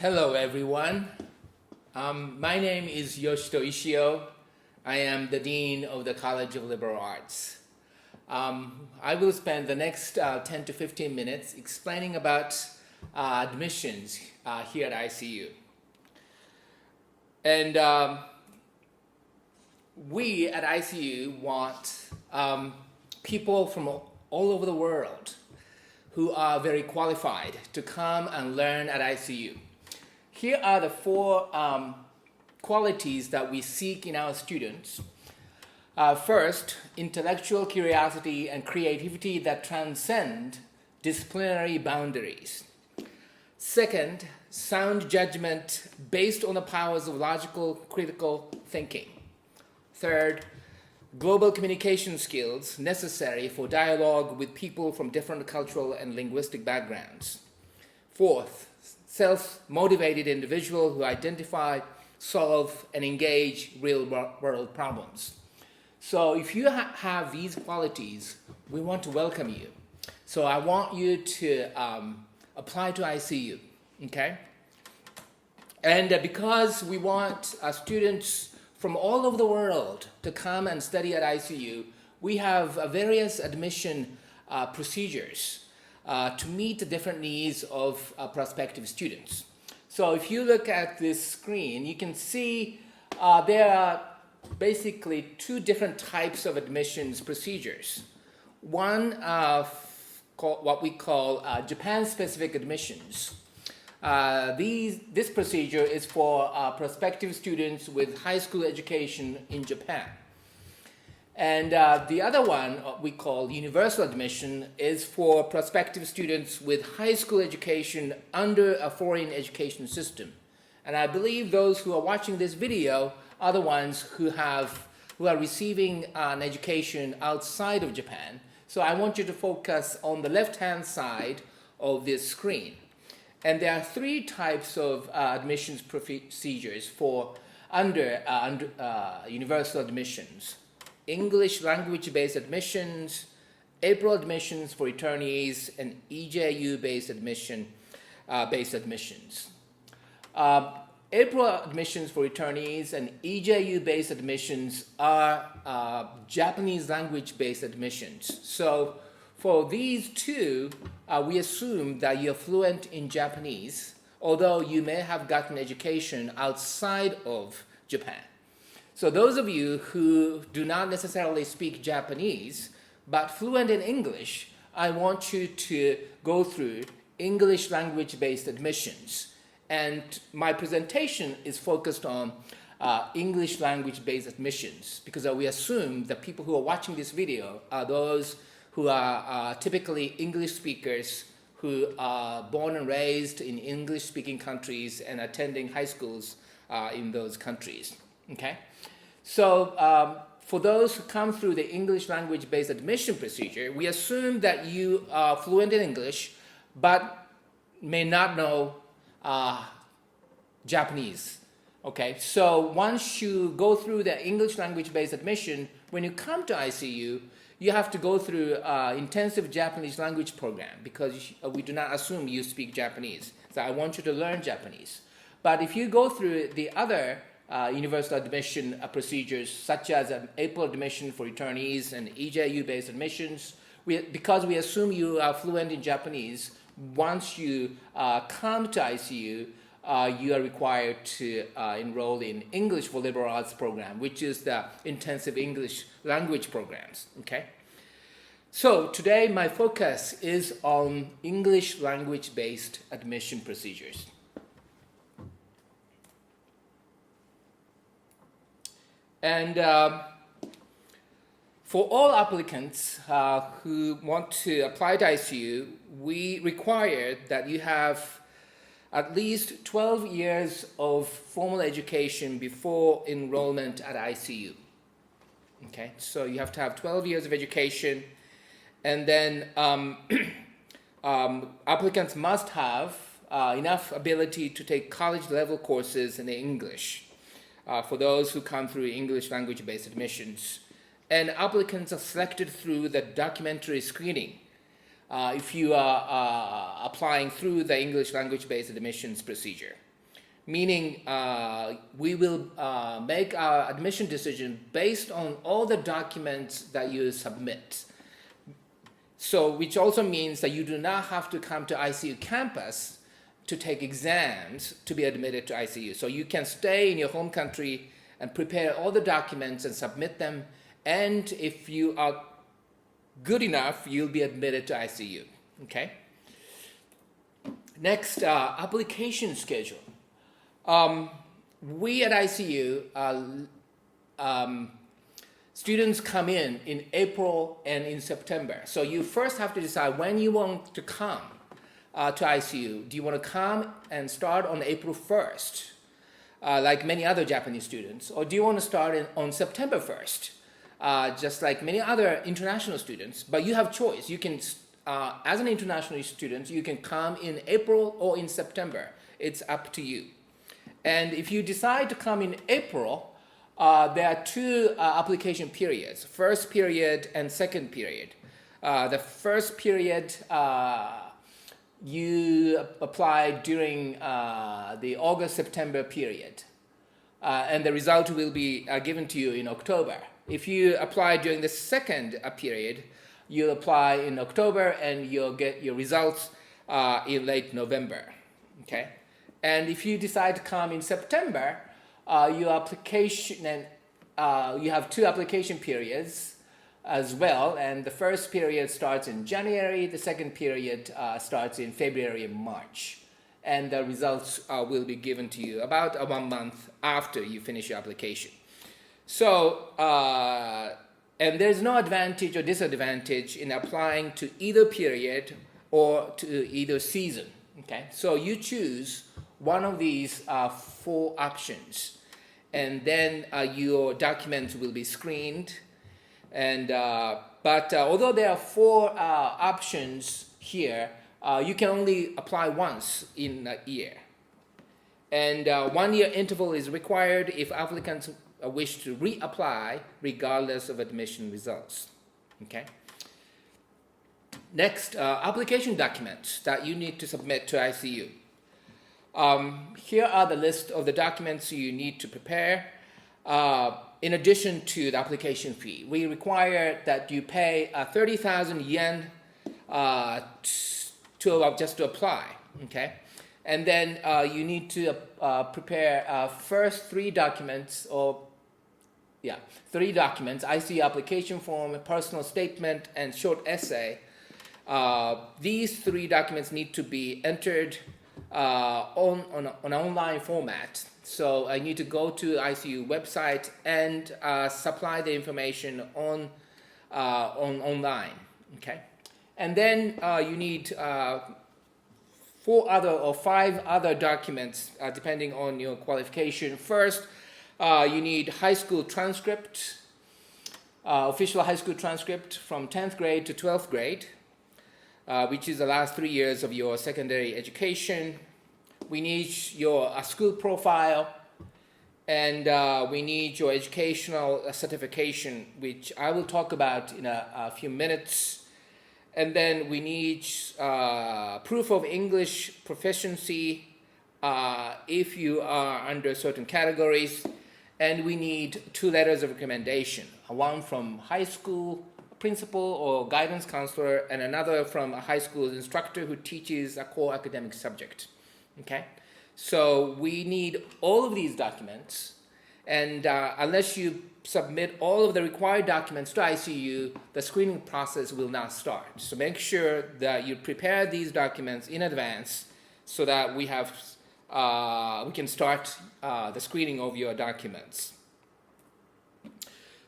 Hello everyone. My name is Yoshito Ishio. I am the Dean of the College of Liberal Arts. I will spend the next 10 to 15 minutes explaining about admissions here at ICU. And we at ICU want people from all over the world who are very qualified to come and learn at ICU. Here are the four qualities that we seek in our students. First, intellectual curiosity and creativity that transcend disciplinary boundaries. Second, sound judgment based on the powers of logical, critical thinking. Third, global communication skills necessary for dialogue with people from different cultural and linguistic backgrounds. Fourth, self-motivated individual who identify, solve, and engage real-world problems. So if you have these qualities, we want to welcome you. So I want you to apply to ICU, okay? And because we want students from all over the world to come and study at ICU, we have various admission procedures to meet the different needs of prospective students. So if you look at this screen, you can see there are basically two different types of admissions procedures. One, what we call Japan-specific admissions. This procedure is for prospective students with high school education in Japan. And the other one we call universal admission is for prospective students with high school education under a foreign education system. And I believe those who are watching this video are the ones who are receiving an education outside of Japan. So I want you to focus on the left-hand side of this screen. And there are three types of admissions procedures for under universal admissions. English language-based admissions, April admissions for returnees, and EJU-based admissions. April admissions for returnees and EJU-based admissions are Japanese language-based admissions. So for these two, we assume that you're fluent in Japanese, although you may have gotten education outside of Japan. So those of you who do not necessarily speak Japanese, but fluent in English, I want you to go through English language-based admissions. And my presentation is focused on English language-based admissions because we assume that people who are watching this video are those who are typically English speakers who are born and raised in English-speaking countries and attending high schools in those countries, okay? So for those who come through the English language-based admission procedure, we assume that you are fluent in English, but may not know Japanese, okay? So once you go through the English language-based admission, when you come to ICU, you have to go through intensive Japanese language program because we do not assume you speak Japanese. So I want you to learn Japanese. But if you go through the other universal admission procedures, such as an April admission for returnees and EJU-based admissions, because we assume you are fluent in Japanese, once you come to ICU, you are required to enroll in English for Liberal Arts program, which is the intensive English language programs, okay? So today my focus is on English language-based admission procedures. And for all applicants who want to apply to ICU, we require that you have at least 12 years of formal education before enrollment at ICU. Okay, so you have to have 12 years of education, and then applicants must have enough ability to take college-level courses in English for those who come through English language-based admissions. And applicants are selected through the documentary screening if you are applying through the English language-based admissions procedure. meaning we will make our admission decision based on all the documents that you submit. So, which also means that you do not have to come to ICU campus to take exams to be admitted to ICU. So you can stay in your home country and prepare all the documents and submit them. And if you are good enough, you'll be admitted to ICU. Okay. Next, application schedule. We at ICU, students come in April and in September. So you first have to decide when you want to come to ICU. Do you want to come and start on April 1st, like many other Japanese students? Or do you want to start on September 1st, just like many other international students? But you have choice. You can, as an international student, you can come in April or in September. It's up to you. And if you decide to come in April, there are two application periods, first period and second period. The first period, you apply during the August-September period, and the result will be given to you in October. If you apply during the second period, you'll apply in October and you'll get your results in late November. Okay? And if you decide to come in September, your application, and you have two application periods as well, and the first period starts in January, the second period starts in February and March, and the results will be given to you about 1 month after you finish your application. So, and there's no advantage or disadvantage in applying to either period or to either season. Okay, so you choose one of these 4 options, and then your documents will be screened. And but although there are 4 options here, you can only apply once in a year, and 1 year interval is required if applicants wish to reapply regardless of admission results. Okay. Next, application documents that you need to submit to ICU. Here are the list of the documents you need to prepare. In addition to the application fee, we require that you pay 30,000 yen just to apply. Okay, and then you need to prepare first 3 documents, ICU application form, personal statement, and short essay. These 3 documents need to be entered on an online format. So I need to go to ICU website and supply the information on online. Okay, and then you need 4 other or 5 other documents depending on your qualification. First, you need high school transcript, official high school transcript from 10th grade to 12th grade. Which is the last 3 years of your secondary education. We need your school profile, and we need your educational certification, which I will talk about in a few minutes. And then we need proof of English proficiency if you are under certain categories. And we need 2 letters of recommendation, one from high school principal or guidance counselor, and another from a high school instructor who teaches a core academic subject. Okay, so we need all of these documents, and unless you submit all of the required documents to ICU, the screening process will not start. So make sure that you prepare these documents in advance so that we can start the screening of your documents.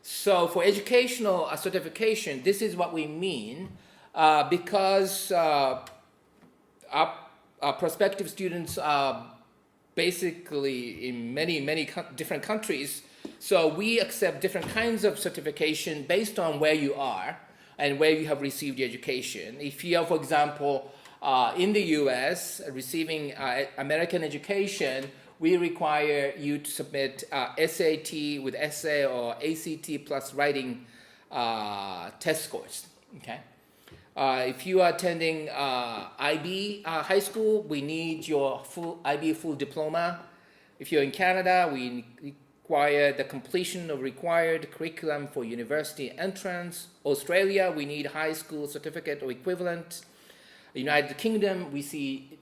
So for educational certification, this is what we mean, because our prospective students are basically in many different countries. So we accept different kinds of certification based on where you are and where you have received your education. If you are, for example, in the US receiving American education, we require you to submit SAT with essay or ACT plus writing test scores. Okay. If you are attending IB high school, we need your full IB full diploma if you're in Canada, we require the completion of required curriculum for university entrance. Australia, we need high school certificate or equivalent. United Kingdom, we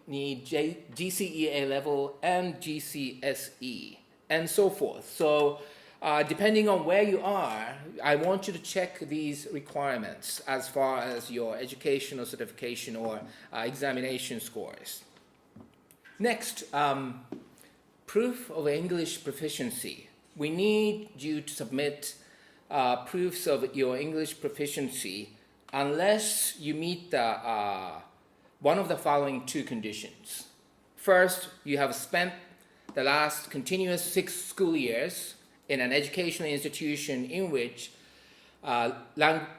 need GCE A-level and GCSE, and so forth. So depending on where you are, I want you to check these requirements as far as your educational certification or examination scores. Next, proof of English proficiency. We need you to submit proofs of your English proficiency unless you meet one of the following two conditions. First, you have spent the last continuous 6 school years in an educational institution in which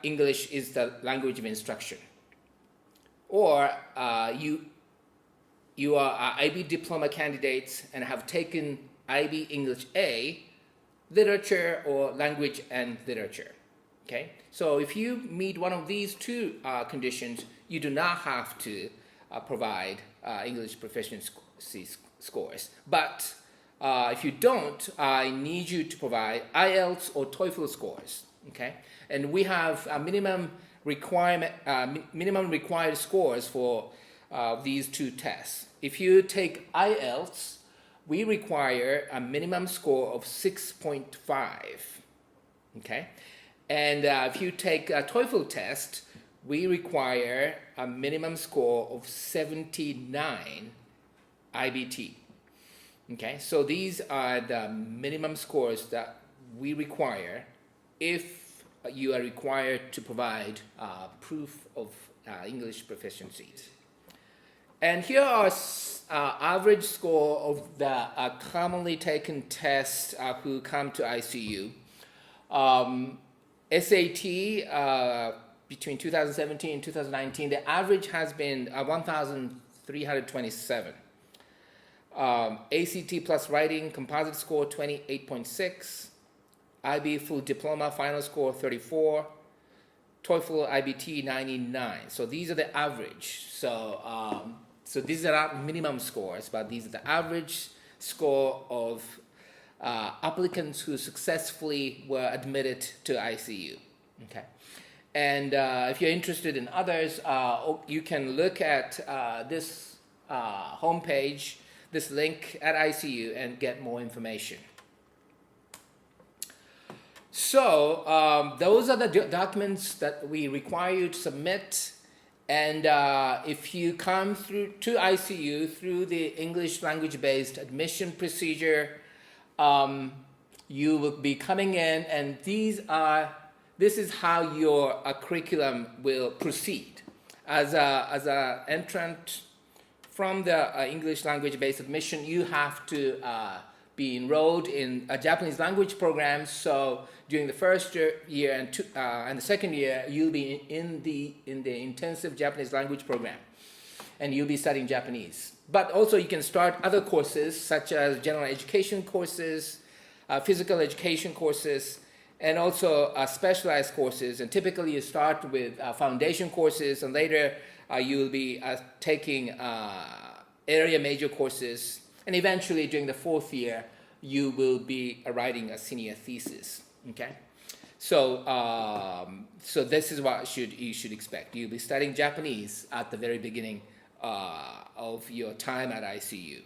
English is the language of instruction. Or you are IB diploma candidates and have taken IB English A, literature or language and literature. Okay? So if you meet one of these two conditions, you do not have to provide English proficiency scores. But if you don't, I need you to provide IELTS or TOEFL scores. Okay? And we have a minimum required scores for these two tests. If you take IELTS, we require a minimum score of 6.5. Okay? And if you take a TOEFL test, we require a minimum score of 79 IBT. Okay, so these are the minimum scores that we require if you are required to provide proof of English proficiencies. And here are average score of the commonly taken tests who come to ICU. SAT between 2017 and 2019, the average has been 1,327. ACT plus writing composite score 28.6. IB full diploma final score 34. TOEFL IBT 99. So these are the average. So these are not minimum scores, but these are the average score of applicants who successfully were admitted to ICU. Okay. And if you're interested in others, you can look at this homepage, this link at ICU, and get more information. So those are the documents that we require you to submit. And if you come through to ICU through the English language-based admission procedure, you will be coming in, and this is how your curriculum will proceed. As an entrant from the English language-based admission, you have to be enrolled in a Japanese language program. So during the first year and the second year, you'll be in the intensive Japanese language program, and you'll be studying Japanese. But also you can start other courses such as general education courses, physical education courses, and also specialized courses. And typically you start with foundation courses, and later you will be taking area major courses. And eventually during the 4th year, you will be writing a senior thesis. Okay? So this is what you should expect. You'll be studying Japanese at the very beginning of your time at ICU.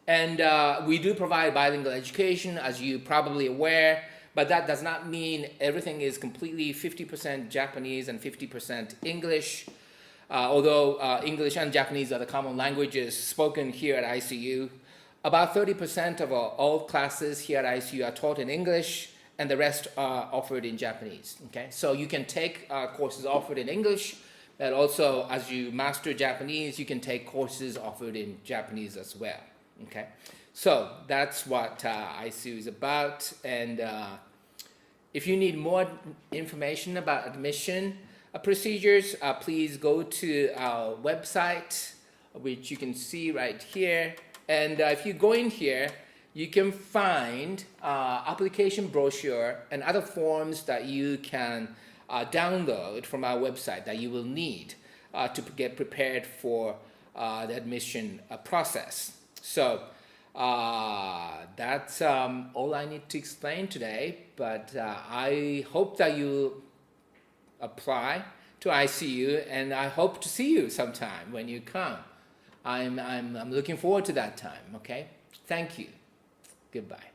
And we do provide bilingual education, as you're probably aware, but that does not mean everything is completely 50% Japanese and 50% English. Although English and Japanese are the common languages spoken here at ICU, about 30% of all classes here at ICU are taught in English, and the rest are offered in Japanese. Okay, so you can take courses offered in English, but also as you master Japanese, you can take courses offered in Japanese as well. Okay, so that's what ICU is about. And if you need more information about admission procedures, please go to our website, which you can see right here. And if you go in here, you can find application brochure and other forms that you can download from our website that you will need to get prepared for the admission process. So That's all I need to explain today, but I hope that you apply to ICU, and I hope to see you sometime when you come. I'm looking forward to that time, okay? Thank you. Goodbye.